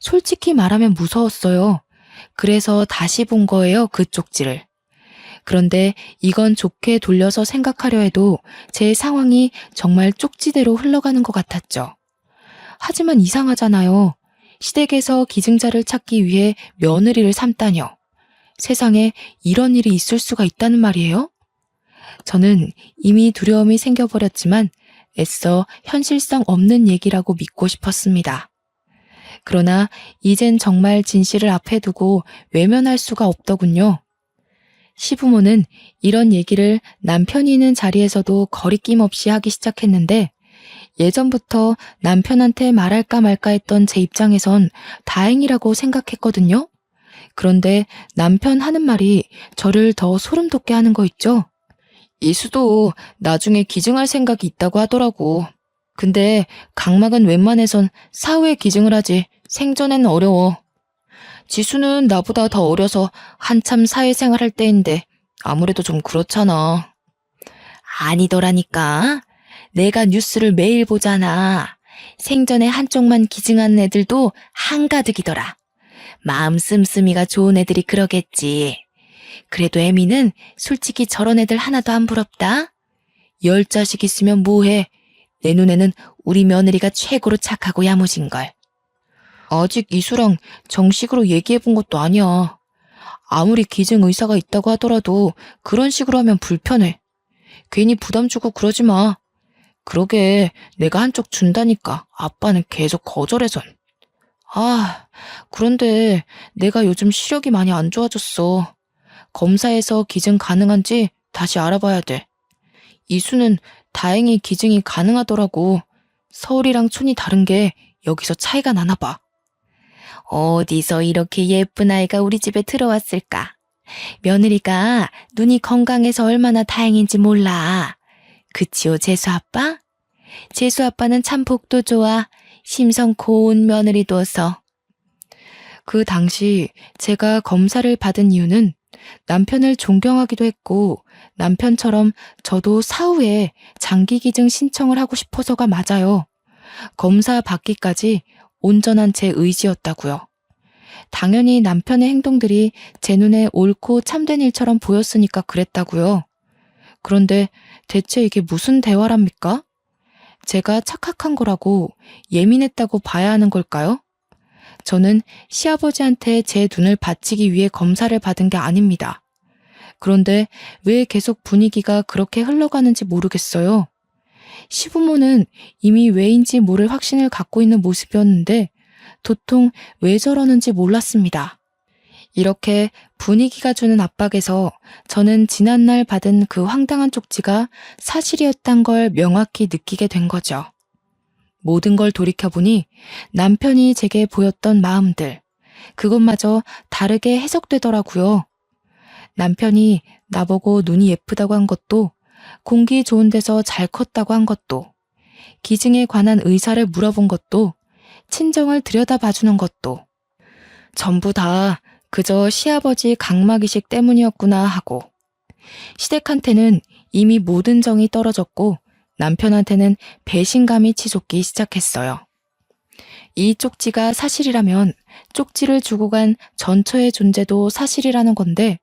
솔직히 말하면 무서웠어요. 그래서 다시 본 거예요, 그 쪽지를. 그런데 이건 좋게 돌려서 생각하려 해도 제 상황이 정말 쪽지대로 흘러가는 것 같았죠. 하지만 이상하잖아요. 시댁에서 기증자를 찾기 위해 며느리를 삼다뇨. 세상에 이런 일이 있을 수가 있다는 말이에요? 저는 이미 두려움이 생겨버렸지만 애써 현실성 없는 얘기라고 믿고 싶었습니다. 그러나 이젠 정말 진실을 앞에 두고 외면할 수가 없더군요. 시부모는 이런 얘기를 남편이 있는 자리에서도 거리낌 없이 하기 시작했는데 예전부터 남편한테 말할까 말까 했던 제 입장에선 다행이라고 생각했거든요. 그런데 남편 하는 말이 저를 더 소름 돋게 하는 거 있죠? 이수도 나중에 기증할 생각이 있다고 하더라고. 근데 각막은 웬만해선 사후에 기증을 하지 생전에는 어려워. 지수는 나보다 더 어려서 한참 사회생활 할 때인데 아무래도 좀 그렇잖아. 아니더라니까. 내가 뉴스를 매일 보잖아. 생전에 한쪽만 기증하는 애들도 한가득이더라. 마음 씀씀이가 좋은 애들이 그러겠지. 그래도 애미는 솔직히 저런 애들 하나도 안 부럽다. 10자식 있으면 뭐해. 내 눈에는 우리 며느리가 최고로 착하고 야무진걸. 아직 이수랑 정식으로 얘기해본 것도 아니야. 아무리 기증 의사가 있다고 하더라도 그런 식으로 하면 불편해. 괜히 부담 주고 그러지 마. 그러게 내가 한쪽 준다니까 아빠는 계속 거절해선. 아, 그런데 내가 요즘 시력이 많이 안 좋아졌어. 검사해서 기증 가능한지 다시 알아봐야 돼. 이수는 다행히 기증이 가능하더라고. 서울이랑 촌이 다른 게 여기서 차이가 나나 봐. 어디서 이렇게 예쁜 아이가 우리 집에 들어왔을까? 며느리가 눈이 건강해서 얼마나 다행인지 몰라. 그치요, 재수 아빠? 재수 아빠는 참 복도 좋아. 심성 고운 며느리 둬서. 그 당시 제가 검사를 받은 이유는 남편을 존경하기도 했고 남편처럼 저도 사후에 장기기증 신청을 하고 싶어서가 맞아요. 검사 받기까지 온전한 제 의지였다고요. 당연히 남편의 행동들이 제 눈에 옳고 참된 일처럼 보였으니까 그랬다고요. 그런데 대체 이게 무슨 대화랍니까? 제가 착각한 거라고 예민했다고 봐야 하는 걸까요? 저는 시아버지한테 제 눈을 바치기 위해 검사를 받은 게 아닙니다. 그런데 왜 계속 분위기가 그렇게 흘러가는지 모르겠어요. 시부모는 이미 왜인지 모를 확신을 갖고 있는 모습이었는데 도통 왜 저러는지 몰랐습니다. 이렇게 분위기가 주는 압박에서 저는 지난날 받은 그 황당한 쪽지가 사실이었단 걸 명확히 느끼게 된 거죠. 모든 걸 돌이켜보니 남편이 제게 보였던 마음들, 그것마저 다르게 해석되더라고요. 남편이 나보고 눈이 예쁘다고 한 것도, 공기 좋은 데서 잘 컸다고 한 것도, 기증에 관한 의사를 물어본 것도, 친정을 들여다봐주는 것도 전부 다 그저 시아버지 각막이식 때문이었구나 하고, 시댁한테는 이미 모든 정이 떨어졌고 남편한테는 배신감이 치솟기 시작했어요. 이 쪽지가 사실이라면 쪽지를 주고 간 전처의 존재도 사실이라는 건데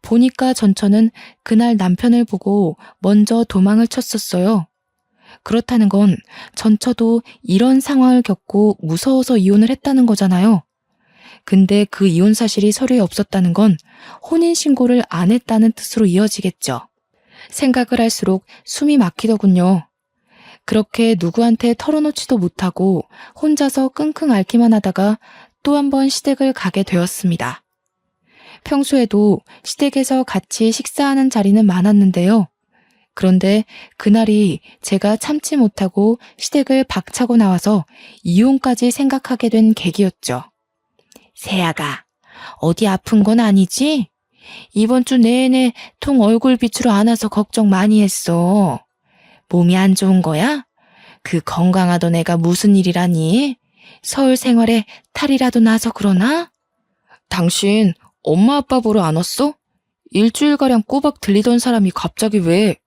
보니까 전처는 그날 남편을 보고 먼저 도망을 쳤었어요. 그렇다는 건 전처도 이런 상황을 겪고 무서워서 이혼을 했다는 거잖아요. 근데 그 이혼 사실이 서류에 없었다는 건 혼인신고를 안 했다는 뜻으로 이어지겠죠. 생각을 할수록 숨이 막히더군요. 그렇게 누구한테 털어놓지도 못하고 혼자서 끙끙 앓기만 하다가 또 한 번 시댁을 가게 되었습니다. 평소에도 시댁에서 같이 식사하는 자리는 많았는데요. 그런데 그날이 제가 참지 못하고 시댁을 박차고 나와서 이혼까지 생각하게 된 계기였죠. 세아가, 어디 아픈 건 아니지? 이번 주 내내 통 얼굴 빛으로 안 와서 걱정 많이 했어. 몸이 안 좋은 거야? 그 건강하던 애가 무슨 일이라니? 서울 생활에 탈이라도 나서 그러나? 당신 엄마 아빠 보러 안 왔어? 일주일가량 꼬박 들리던 사람이 갑자기 왜?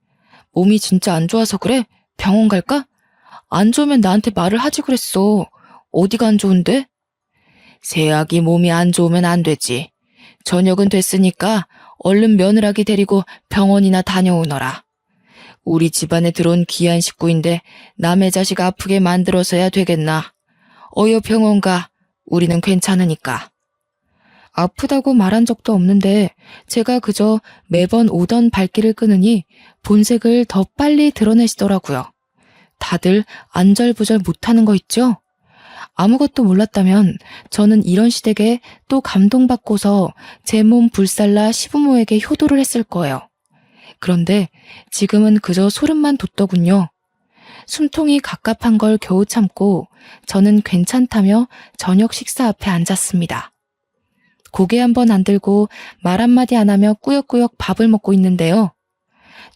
몸이 진짜 안 좋아서 그래? 병원 갈까? 안 좋으면 나한테 말을 하지 그랬어. 어디가 안 좋은데? 세아기 몸이 안 좋으면 안 되지. 저녁은 됐으니까 얼른 며느라기 데리고 병원이나 다녀오너라. 우리 집안에 들어온 귀한 식구인데 남의 자식 아프게 만들어서야 되겠나. 어여 병원 가. 우리는 괜찮으니까. 아프다고 말한 적도 없는데 제가 그저 매번 오던 발길을 끄느니 본색을 더 빨리 드러내시더라고요. 다들 안절부절 못하는 거 있죠? 아무것도 몰랐다면 저는 이런 시댁에 또 감동받고서 제 몸 불살라 시부모에게 효도를 했을 거예요. 그런데 지금은 그저 소름만 돋더군요. 숨통이 갑갑한 걸 겨우 참고 저는 괜찮다며 저녁 식사 앞에 앉았습니다. 고개 한번 안 들고 말 한마디 안 하며 꾸역꾸역 밥을 먹고 있는데요.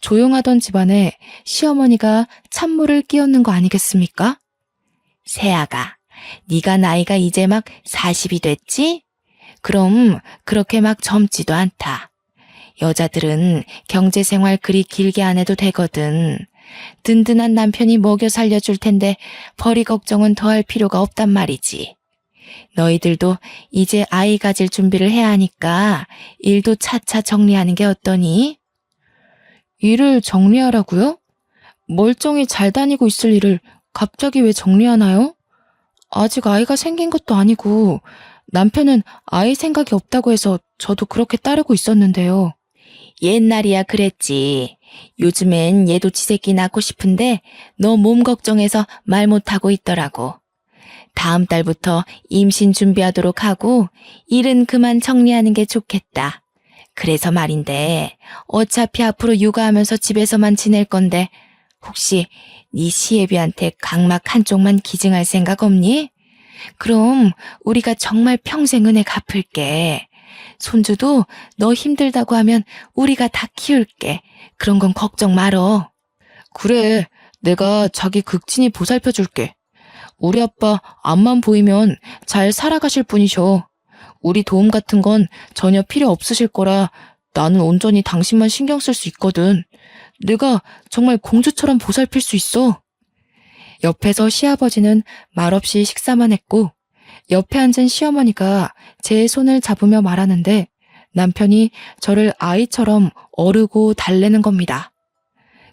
조용하던 집안에 시어머니가 찬물을 끼얹는 거 아니겠습니까? 새아가, 네가 나이가 이제 막 40이 됐지? 그럼 그렇게 막 젊지도 않다. 여자들은 경제생활 그리 길게 안 해도 되거든. 든든한 남편이 먹여 살려줄 텐데 벌이 걱정은 더 할 필요가 없단 말이지. 너희들도 이제 아이 가질 준비를 해야 하니까 일도 차차 정리하는 게 어떠니? 일을 정리하라고요? 멀쩡히 잘 다니고 있을 일을 갑자기 왜 정리하나요? 아직 아이가 생긴 것도 아니고 남편은 아이 생각이 없다고 해서 저도 그렇게 따르고 있었는데요. 옛날이야 그랬지. 요즘엔 얘도 지 새끼 낳고 싶은데 너 몸 걱정해서 말 못하고 있더라고. 다음 달부터 임신 준비하도록 하고 일은 그만 정리하는 게 좋겠다. 그래서 말인데 어차피 앞으로 육아하면서 집에서만 지낼 건데 혹시 네 시애비한테 각막 한쪽만 기증할 생각 없니? 그럼 우리가 정말 평생 은혜 갚을게. 손주도 너 힘들다고 하면 우리가 다 키울게. 그런 건 걱정 말어. 그래, 내가 자기 극진히 보살펴줄게. 우리 아빠 앞만 보이면 잘 살아가실 분이셔. 우리 도움 같은 건 전혀 필요 없으실 거라 나는 온전히 당신만 신경 쓸 수 있거든. 내가 정말 공주처럼 보살필 수 있어. 옆에서 시아버지는 말없이 식사만 했고 옆에 앉은 시어머니가 제 손을 잡으며 말하는데 남편이 저를 아이처럼 어르고 달래는 겁니다.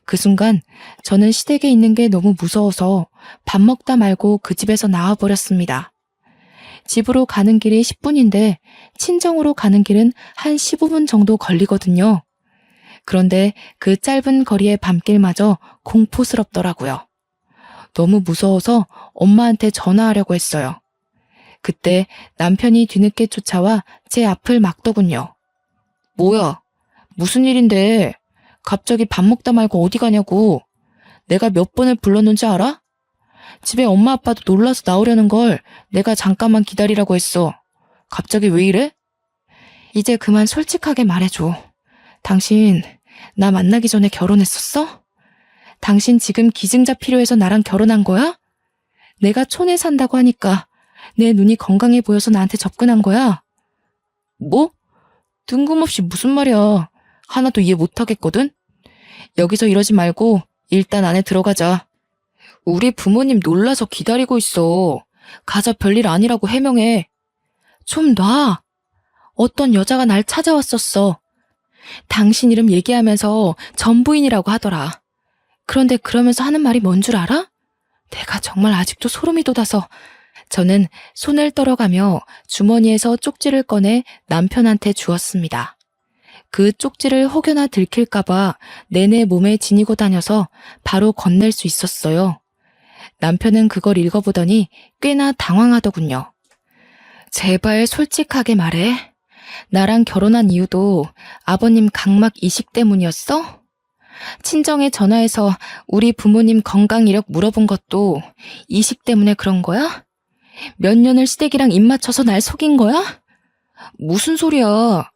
그 순간 저는 시댁에 있는 게 너무 무서워서 밥 먹다 말고 그 집에서 나와버렸습니다. 집으로 가는 길이 10분인데 친정으로 가는 길은 한 15분 정도 걸리거든요. 그런데 그 짧은 거리의 밤길마저 공포스럽더라고요. 너무 무서워서 엄마한테 전화하려고 했어요. 그때 남편이 뒤늦게 쫓아와 제 앞을 막더군요. 뭐야? 무슨 일인데? 갑자기 밥 먹다 말고 어디 가냐고. 내가 몇 번을 불렀는지 알아? 집에 엄마 아빠도 놀라서 나오려는 걸 내가 잠깐만 기다리라고 했어. 갑자기 왜 이래? 이제 그만 솔직하게 말해줘. 당신 나 만나기 전에 결혼했었어? 당신 지금 기증자 필요해서 나랑 결혼한 거야? 내가 촌에 산다고 하니까 내 눈이 건강해 보여서 나한테 접근한 거야? 뭐? 뜬금없이 무슨 말이야. 하나도 이해 못하겠거든? 여기서 이러지 말고 일단 안에 들어가자. 우리 부모님 놀라서 기다리고 있어. 가자 별일 아니라고 해명해. 좀 놔. 어떤 여자가 날 찾아왔었어. 당신 이름 얘기하면서 전부인이라고 하더라. 그런데 그러면서 하는 말이 뭔 줄 알아? 내가 정말 아직도 소름이 돋아서 저는 손을 떨어가며 주머니에서 쪽지를 꺼내 남편한테 주었습니다. 그 쪽지를 혹여나 들킬까봐 내내 몸에 지니고 다녀서 바로 건넬 수 있었어요. 남편은 그걸 읽어보더니 꽤나 당황하더군요. 제발 솔직하게 말해. 나랑 결혼한 이유도 아버님 각막 이식 때문이었어? 친정에 전화해서 우리 부모님 건강 이력 물어본 것도 이식 때문에 그런 거야? 몇 년을 시댁이랑 입 맞춰서 날 속인 거야? 무슨 소리야.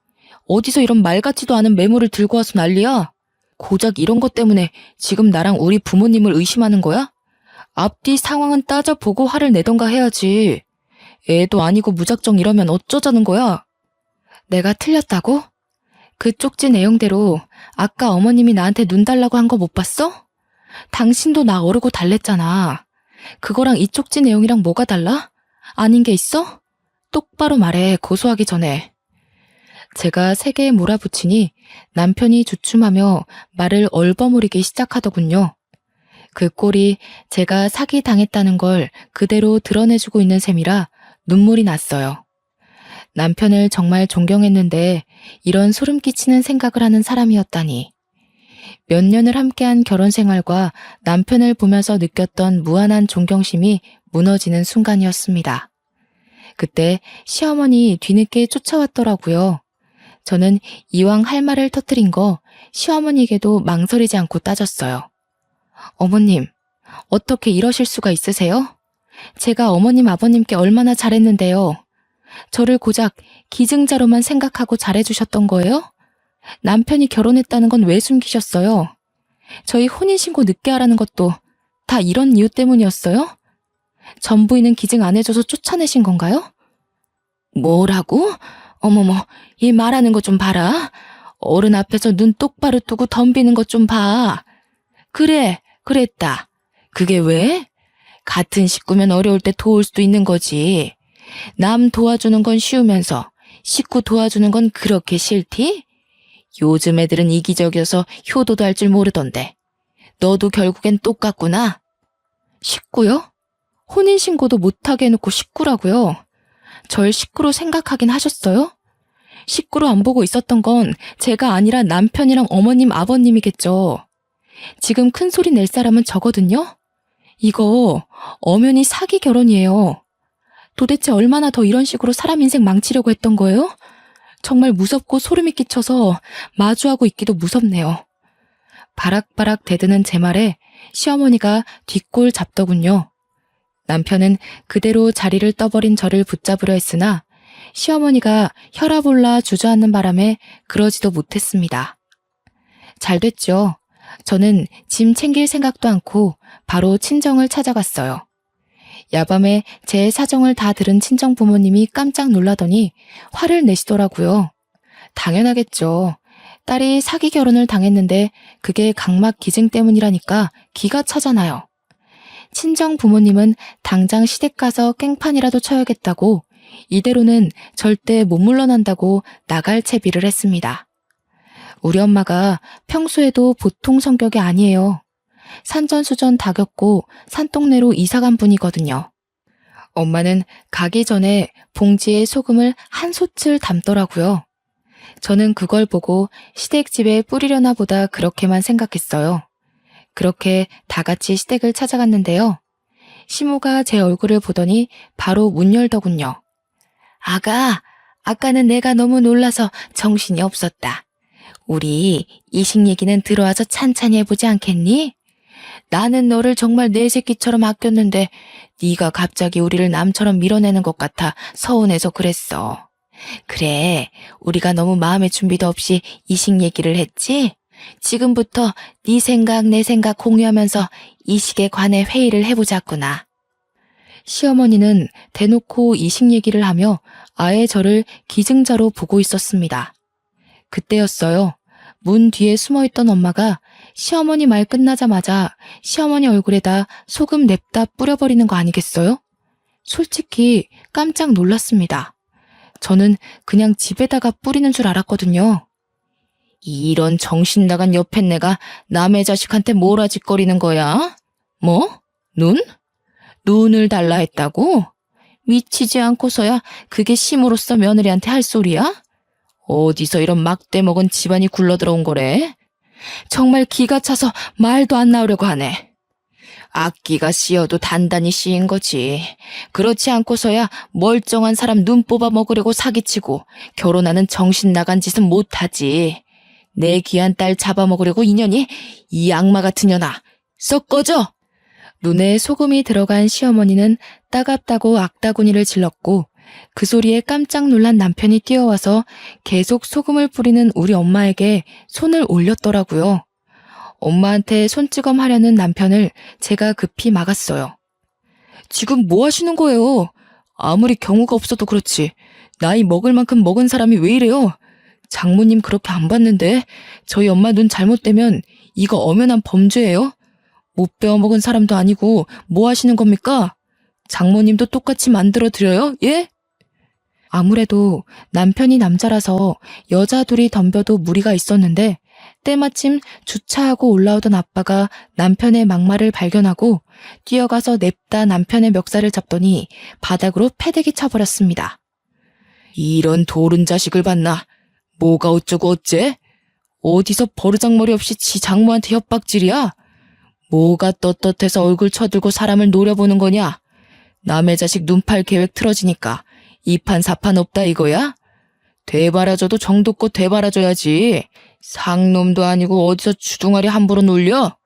어디서 이런 말 같지도 않은 메모를 들고 와서 난리야? 고작 이런 것 때문에 지금 나랑 우리 부모님을 의심하는 거야? 앞뒤 상황은 따져보고 화를 내던가 해야지. 애도 아니고 무작정 이러면 어쩌자는 거야? 내가 틀렸다고? 그 쪽지 내용대로 아까 어머님이 나한테 눈 달라고 한 거 못 봤어? 당신도 나 어르고 달랬잖아. 그거랑 이 쪽지 내용이랑 뭐가 달라? 아닌 게 있어? 똑바로 말해, 고소하기 전에. 제가 세게 몰아붙이니 남편이 주춤하며 말을 얼버무리기 시작하더군요. 그 꼴이 제가 사기당했다는 걸 그대로 드러내주고 있는 셈이라 눈물이 났어요. 남편을 정말 존경했는데 이런 소름 끼치는 생각을 하는 사람이었다니. 몇 년을 함께한 결혼 생활과 남편을 보면서 느꼈던 무한한 존경심이 무너지는 순간이었습니다. 그때 시어머니 뒤늦게 쫓아왔더라고요. 저는 이왕 할 말을 터뜨린 거 시어머니에게도 망설이지 않고 따졌어요. 어머님, 어떻게 이러실 수가 있으세요? 제가 어머님 아버님께 얼마나 잘했는데요. 저를 고작 기증자로만 생각하고 잘해주셨던 거예요? 남편이 결혼했다는 건 왜 숨기셨어요? 저희 혼인신고 늦게 하라는 것도 다 이런 이유 때문이었어요? 전부인은 기증 안 해줘서 쫓아내신 건가요? 뭐라고? 어머머, 얘 말하는 거 좀 봐라. 어른 앞에서 눈 똑바로 뜨고 덤비는 것 좀 봐. 그래, 그랬다. 그게 왜? 같은 식구면 어려울 때 도울 수도 있는 거지. 남 도와주는 건 쉬우면서 식구 도와주는 건 그렇게 싫디? 요즘 애들은 이기적이어서 효도도 할 줄 모르던데. 너도 결국엔 똑같구나. 식구요? 혼인신고도 못하게 해놓고 식구라고요? 절 식구로 생각하긴 하셨어요? 식구로 안 보고 있었던 건 제가 아니라 남편이랑 어머님, 아버님이겠죠. 지금 큰 소리 낼 사람은 저거든요? 이거 엄연히 사기 결혼이에요. 도대체 얼마나 더 이런 식으로 사람 인생 망치려고 했던 거예요? 정말 무섭고 소름이 끼쳐서 마주하고 있기도 무섭네요. 바락바락 대드는 제 말에 시어머니가 뒷골 잡더군요. 남편은 그대로 자리를 떠버린 저를 붙잡으려 했으나 시어머니가 혈압 올라 주저앉는 바람에 그러지도 못했습니다. 잘 됐죠. 저는 짐 챙길 생각도 않고 바로 친정을 찾아갔어요. 야밤에 제 사정을 다 들은 친정 부모님이 깜짝 놀라더니 화를 내시더라고요. 당연하겠죠. 딸이 사기 결혼을 당했는데 그게 각막 기증 때문이라니까 기가 차잖아요. 친정 부모님은 당장 시댁 가서 깽판이라도 쳐야겠다고 이대로는 절대 못 물러난다고 나갈 채비를 했습니다. 우리 엄마가 평소에도 보통 성격이 아니에요. 산전수전 다 겪고 산동네로 이사간 분이거든요. 엄마는 가기 전에 봉지에 소금을 한 소칠 담더라고요. 저는 그걸 보고 시댁집에 뿌리려나 보다 그렇게만 생각했어요. 그렇게 다 같이 시댁을 찾아갔는데요. 시모가 제 얼굴을 보더니 바로 문 열더군요. 아까는 내가 너무 놀라서 정신이 없었다. 우리 이식 얘기는 들어와서 찬찬히 해보지 않겠니? 나는 너를 정말 내 새끼처럼 아꼈는데 네가 갑자기 우리를 남처럼 밀어내는 것 같아 서운해서 그랬어. 그래, 우리가 너무 마음의 준비도 없이 이식 얘기를 했지? 지금부터 네 생각 내 생각 공유하면서 이식에 관해 회의를 해보자꾸나. 시어머니는 대놓고 이식 얘기를 하며 아예 저를 기증자로 보고 있었습니다. 그때였어요. 문 뒤에 숨어있던 엄마가 시어머니 말 끝나자마자 시어머니 얼굴에다 소금 냅다 뿌려버리는 거 아니겠어요? 솔직히 깜짝 놀랐습니다. 저는 그냥 집에다가 뿌리는 줄 알았거든요. 이런 정신 나간 여팻내가 남의 자식한테 몰아짓거리는 거야? 뭐? 눈? 눈을 달라 했다고? 미치지 않고서야 그게 심으로써 며느리한테 할 소리야? 어디서 이런 막대 먹은 집안이 굴러들어온 거래? 정말 기가 차서 말도 안 나오려고 하네. 악기가 씌어도 단단히 씌인 거지. 그렇지 않고서야 멀쩡한 사람 눈 뽑아 먹으려고 사기치고 결혼하는 정신 나간 짓은 못하지. 내 귀한 딸 잡아먹으려고 인연이 이 악마 같은 년아. 썩 꺼져! 눈에 소금이 들어간 시어머니는 따갑다고 악다구니를 질렀고 그 소리에 깜짝 놀란 남편이 뛰어와서 계속 소금을 뿌리는 우리 엄마에게 손을 올렸더라고요. 엄마한테 손찌검 하려는 남편을 제가 급히 막았어요. 지금 뭐 하시는 거예요? 아무리 경우가 없어도 그렇지. 나이 먹을 만큼 먹은 사람이 왜 이래요? 장모님 그렇게 안 봤는데 저희 엄마 눈 잘못되면 이거 엄연한 범죄예요? 못 배워먹은 사람도 아니고 뭐 하시는 겁니까? 장모님도 똑같이 만들어드려요? 예? 아무래도 남편이 남자라서 여자 둘이 덤벼도 무리가 있었는데 때마침 주차하고 올라오던 아빠가 남편의 막말을 발견하고 뛰어가서 냅다 남편의 멱살을 잡더니 바닥으로 패대기 쳐버렸습니다. 이런 도른 자식을 봤나? 뭐가 어쩌고 어째? 어디서 버르장머리 없이 지 장모한테 협박질이야? 뭐가 떳떳해서 얼굴 쳐들고 사람을 노려보는 거냐? 남의 자식 눈팔 계획 틀어지니까 이판 사판 없다 이거야? 되바라져도 정도껏 되바라져야지. 상놈도 아니고 어디서 주둥아리 함부로 놀려?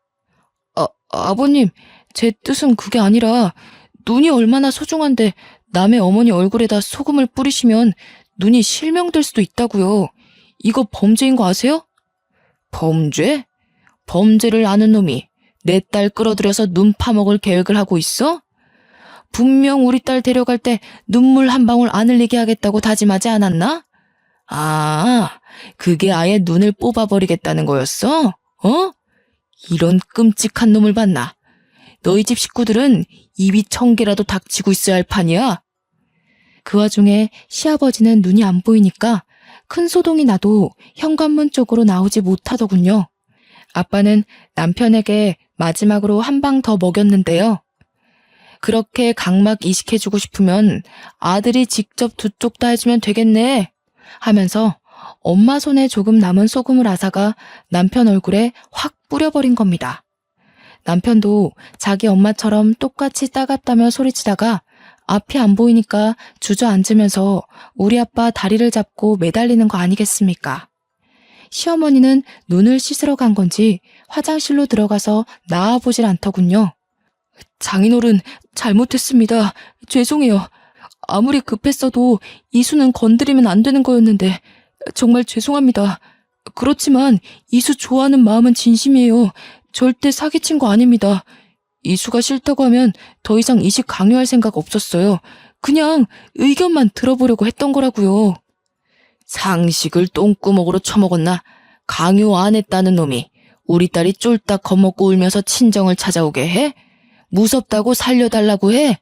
아버님, 제 뜻은 그게 아니라 눈이 얼마나 소중한데 남의 어머니 얼굴에다 소금을 뿌리시면 눈이 실명될 수도 있다고요. 이거 범죄인 거 아세요? 범죄? 범죄를 아는 놈이 내 딸 끌어들여서 눈 파먹을 계획을 하고 있어? 분명 우리 딸 데려갈 때 눈물 한 방울 안 흘리게 하겠다고 다짐하지 않았나? 아, 그게 아예 눈을 뽑아버리겠다는 거였어? 어? 이런 끔찍한 놈을 봤나? 너희 집 식구들은 입이 1000개라도 닥치고 있어야 할 판이야. 그 와중에 시아버지는 눈이 안 보이니까 큰 소동이 나도 현관문 쪽으로 나오지 못하더군요. 아빠는 남편에게 마지막으로 한 방 더 먹였는데요. 그렇게 각막 이식해주고 싶으면 아들이 직접 두 쪽 다 해주면 되겠네 하면서 엄마 손에 조금 남은 소금을 앗아가 남편 얼굴에 확 뿌려버린 겁니다. 남편도 자기 엄마처럼 똑같이 따갑다며 소리치다가 앞이 안 보이니까 주저앉으면서 우리 아빠 다리를 잡고 매달리는 거 아니겠습니까? 시어머니는 눈을 씻으러 간 건지 화장실로 들어가서 나와보질 않더군요. 장인어른, 잘못했습니다. 죄송해요. 아무리 급했어도 이수는 건드리면 안 되는 거였는데 정말 죄송합니다. 그렇지만 이수 좋아하는 마음은 진심이에요. 절대 사기친 거 아닙니다. 이수가 싫다고 하면 더 이상 이식 강요할 생각 없었어요. 그냥 의견만 들어보려고 했던 거라고요. 상식을 똥구멍으로 처먹었나? 강요 안 했다는 놈이 우리 딸이 쫄딱 겁먹고 울면서 친정을 찾아오게 해? 무섭다고 살려달라고 해?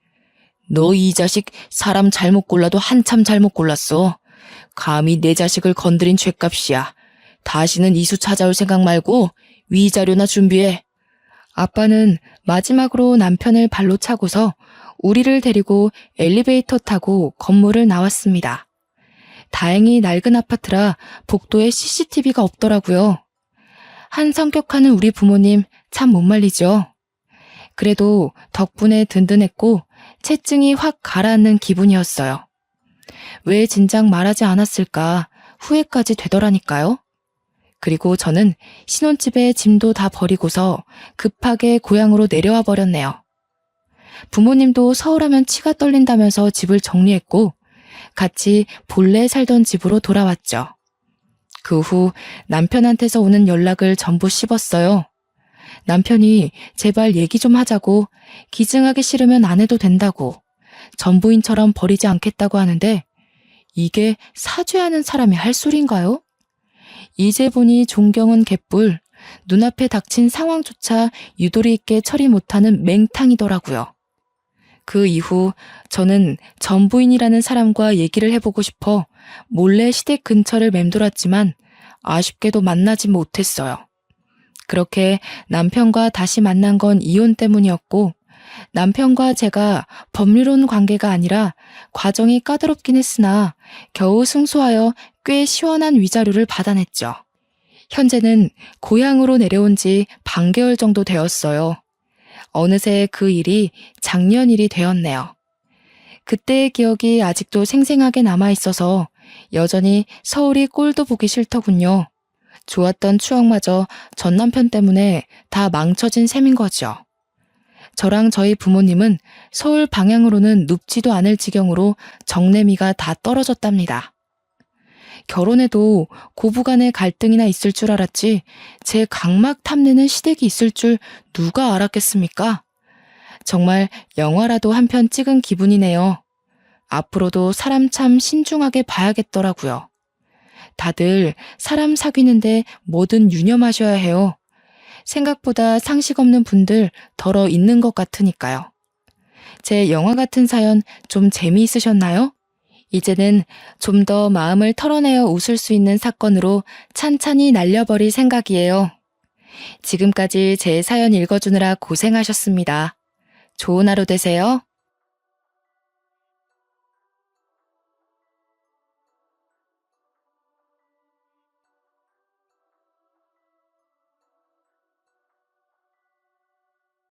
너 이 자식 사람 잘못 골라도 한참 잘못 골랐어. 감히 내 자식을 건드린 죗값이야. 다시는 이수 찾아올 생각 말고 위자료나 준비해. 아빠는 마지막으로 남편을 발로 차고서 우리를 데리고 엘리베이터 타고 건물을 나왔습니다. 다행히 낡은 아파트라 복도에 CCTV가 없더라고요. 한 성격하는 우리 부모님 참 못 말리죠. 그래도 덕분에 든든했고 체증이 확 가라앉는 기분이었어요. 왜 진작 말하지 않았을까 후회까지 되더라니까요. 그리고 저는 신혼집에 짐도 다 버리고서 급하게 고향으로 내려와 버렸네요. 부모님도 서울하면 치가 떨린다면서 집을 정리했고 같이 본래 살던 집으로 돌아왔죠. 그 후 남편한테서 오는 연락을 전부 씹었어요. 남편이 제발 얘기 좀 하자고, 기증하기 싫으면 안 해도 된다고, 전부인처럼 버리지 않겠다고 하는데 이게 사죄하는 사람이 할 소린가요? 이제 보니 존경은 개뿔, 눈앞에 닥친 상황조차 유도리 있게 처리 못하는 맹탕이더라고요. 그 이후 저는 전부인이라는 사람과 얘기를 해보고 싶어 몰래 시댁 근처를 맴돌았지만 아쉽게도 만나지 못했어요. 그렇게 남편과 다시 만난 건 이혼 때문이었고 남편과 제가 법률혼 관계가 아니라 과정이 까다롭긴 했으나 겨우 승소하여 꽤 시원한 위자료를 받아냈죠. 현재는 고향으로 내려온 지 반개월 정도 되었어요. 어느새 그 일이 작년 일이 되었네요. 그때의 기억이 아직도 생생하게 남아있어서 여전히 서울이 꼴도 보기 싫더군요. 좋았던 추억마저 전 남편 때문에 다 망쳐진 셈인 거죠. 저랑 저희 부모님은 서울 방향으로는 눕지도 않을 지경으로 정내미가 다 떨어졌답니다. 결혼해도 고부간의 갈등이나 있을 줄 알았지 제 각막 탐내는 시댁이 있을 줄 누가 알았겠습니까? 정말 영화라도 한 편 찍은 기분이네요. 앞으로도 사람 참 신중하게 봐야겠더라고요. 다들 사람 사귀는데 뭐든 유념하셔야 해요. 생각보다 상식 없는 분들 덜어 있는 것 같으니까요. 제 영화 같은 사연 좀 재미있으셨나요? 이제는 좀 더 마음을 털어내어 웃을 수 있는 사건으로 찬찬히 날려버릴 생각이에요. 지금까지 제 사연 읽어주느라 고생하셨습니다. 좋은 하루 되세요.